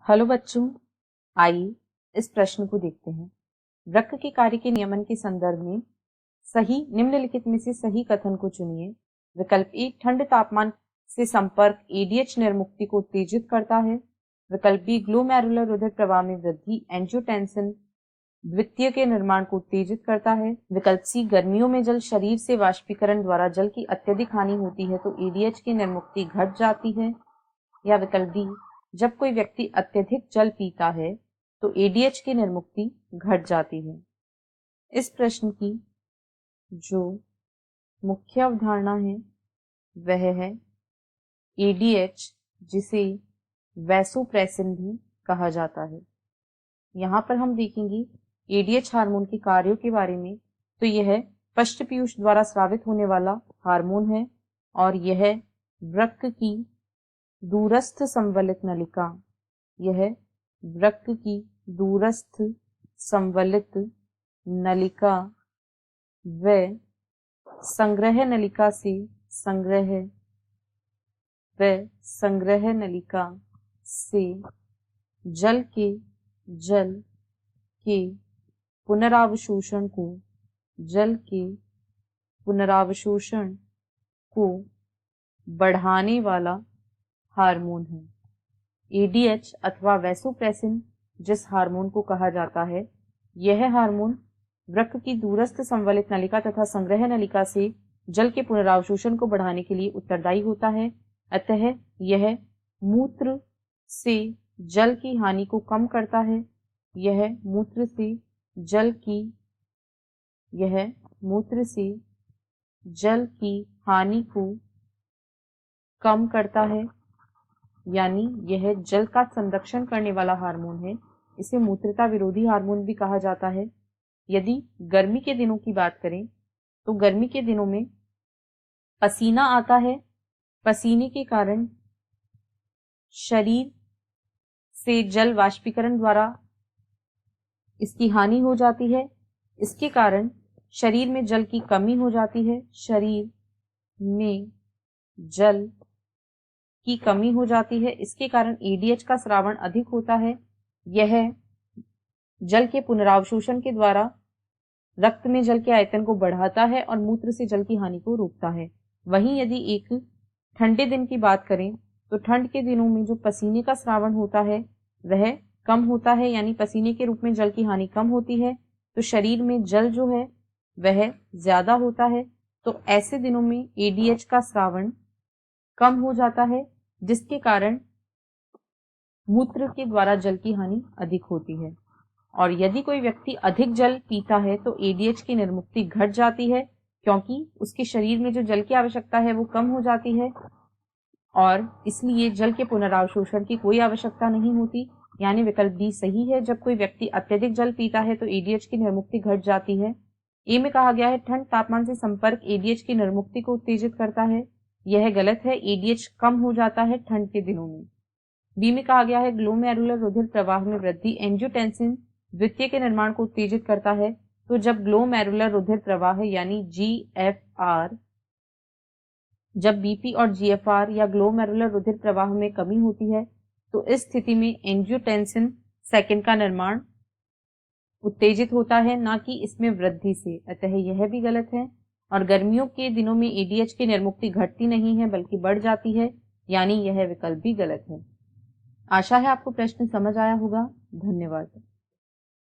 Hello बच्चों, आइए इस प्रश्न को देखते हैं। वृक्क के कार्य के नियमन के संदर्भ में सही निम्नलिखित में से सही कथन को चुनिए। विकल्प ए, ठंड तापमान से संपर्क एडीएच निर्मुक्ति को उत्तेजित करता है। विकल्प बी, ग्लोमेरुलर रुधिर प्रवाह में वृद्धि एंजियोटेंसिन द्वितीय के निर्माण को उत्तेजित करता है। विकल्प सी, गर्मियों में जल शरीर से वाष्पीकरण द्वारा जल की अत्यधिक हानि होती है तो एडीएच की निर्मुक्ति घट जाती है। या विकल्प डी, जब कोई व्यक्ति अत्यधिक जल पीता है तो एडीएच की निर्मुक्ति घट जाती है। इस प्रश्न की जो मुख्य अवधारणा है वह है एडीएच, जिसे वैसोप्रेसिन भी कहा जाता है। यहाँ पर हम देखेंगे एडीएच हार्मोन के कार्यों के बारे में। तो यह पश्चपीयूष द्वारा स्रावित होने वाला हार्मोन है और यह वृक्क की दूरस्थ संवलित नलिका, यह वृक्क की दूरस्थ संवलित नलिका व संग्रह नलिका से जल के पुनरावशोषण को बढ़ाने वाला हार्मोन है। एडीएच अथवा वैसोप्रेसिन जिस हार्मोन को कहा जाता है, यह हार्मोन वृक्क की दूरस्थ संवलित नलिका तथा संग्रह नलिका से जल के पुनरावशोषण को बढ़ाने के लिए उत्तरदायी होता है। अतः यह मूत्र से जल की हानि को कम करता है। यह मूत्र से जल की हानि को कम करता है, यानी यह जल का संरक्षण करने वाला हार्मोन है। इसे मूत्रता विरोधी हार्मोन भी कहा जाता है। यदि गर्मी के दिनों की बात करें तो गर्मी के दिनों में पसीना आता है। पसीने के कारण शरीर से जल वाष्पीकरण द्वारा इसकी हानि हो जाती है। इसके कारण शरीर में जल की कमी हो जाती है। शरीर में जल की कमी हो जाती है। इसके कारण एडीएच का स्रावण अधिक होता है। यह जल के पुनरावशोषण के द्वारा रक्त में जल के आयतन को बढ़ाता है और मूत्र से जल की हानि को रोकता है। वहीं यदि एक ठंडे दिन की बात करें तो ठंड के दिनों में जो पसीने का स्रावण होता है वह कम होता है, यानी पसीने के रूप में जल की हानि कम होती है, तो शरीर में जल जो है वह ज्यादा होता है। तो ऐसे दिनों में एडीएच का स्रावण कम हो जाता है, जिसके कारण मूत्र के द्वारा जल की हानि अधिक होती है। और यदि कोई व्यक्ति अधिक जल पीता है तो एडीएच की निर्मुक्ति घट जाती है, क्योंकि उसके शरीर में जो जल की आवश्यकता है वो कम हो जाती है और इसलिए जल के पुनरावशोषण की कोई आवश्यकता नहीं होती। यानी विकल्प डी सही है। जब कोई व्यक्ति अत्यधिक जल पीता है तो एडीएच की निर्मुक्ति घट जाती है। ए में कहा गया है ठंड तापमान से संपर्क एडीएच की निर्मुक्ति को उत्तेजित करता है। यह गलत है। एडीएच कम हो जाता है ठंड के दिनों में। बी में कहा गया है ग्लोमेरुलर रुधिर प्रवाह में वृद्धि एंजियोटेंसिन द्वितीय के निर्माण को उत्तेजित करता है। तो जब ग्लोमेरुलर रुधिर प्रवाह यानी जीएफआर, जब बीपी और जीएफआर या ग्लोमेरुलर रुधिर प्रवाह में कमी होती है तो इस स्थिति में एंजियोटेंसिन सेकंड का निर्माण उत्तेजित होता है, ना कि इसमें वृद्धि से। अतः यह भी गलत है। और गर्मियों के दिनों में एडीएच की निर्मुक्ति घटती नहीं है बल्कि बढ़ जाती है, यानी यह विकल्प भी गलत है। आशा है आपको प्रश्न समझ आया होगा। धन्यवाद।